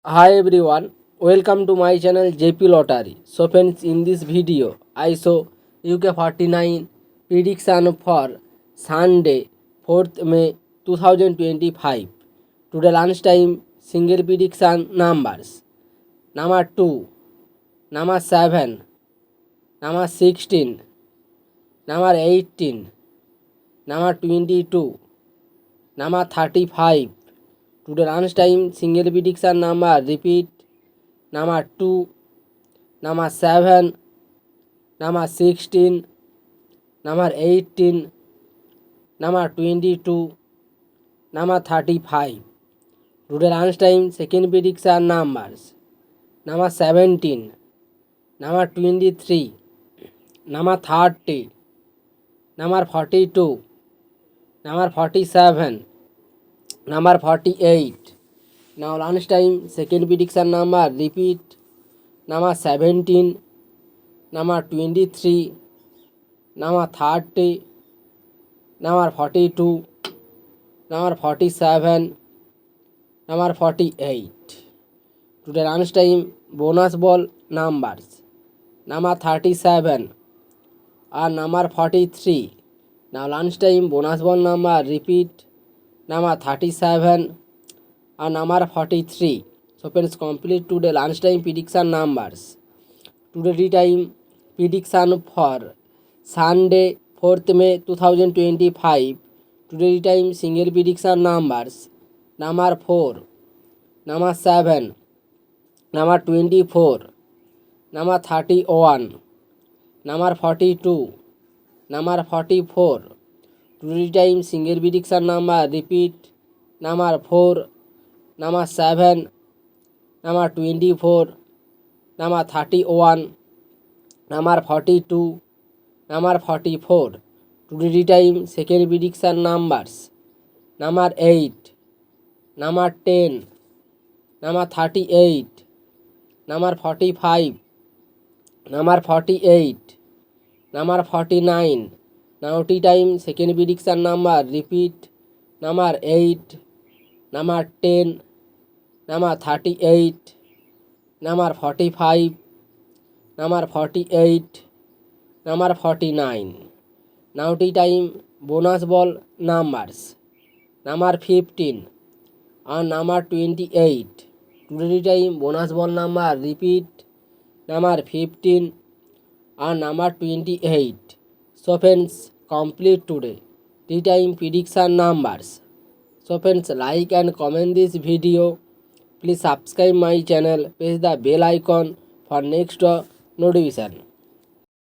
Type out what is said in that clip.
Hi everyone, welcome to my channel JP Lottery. So friends, in this video I show UK 49 prediction for Sunday 4th May 2025. Today lunchtime single prediction numbers: number 2, number 7, number 16, number 18, number 22, number 35. Today lunchtime single prediction number repeat: number 2, number 7, number 16, number 18, number 22, number 35. Today lunchtime second prediction numbers: number 17, number 23, number 30, number 42, number 47, number 48. Now lunchtime second prediction number repeat: number 17, number 23, number 30, number 42, number 47, number 48. Today lunchtime bonus ball numbers: number 37 and number 43. Now lunchtime bonus ball number repeat: number 37 and number 43. So friends, complete today lunchtime prediction numbers. Today time prediction for Sunday 4th May 2025. Today time single prediction numbers: number 4, number 7, number 24, number 31, number 42, number 44. Today time single prediction number repeat: number 4, number 7, number 24, number 31, number 42, number 44. Today time second prediction numbers: number 8, number 10, number 38, number 45, number 48, number 49. Now time second prediction number repeat: number 8, number 10, number 38, number 45, number 48, number 49. Now time bonus ball numbers: number 15 and number 28. Today time bonus ball number repeat: number 15 and number 28. So friends, complete today tea time prediction numbers. So friends, like and comment this video. Please subscribe my channel, press the bell icon for next notification.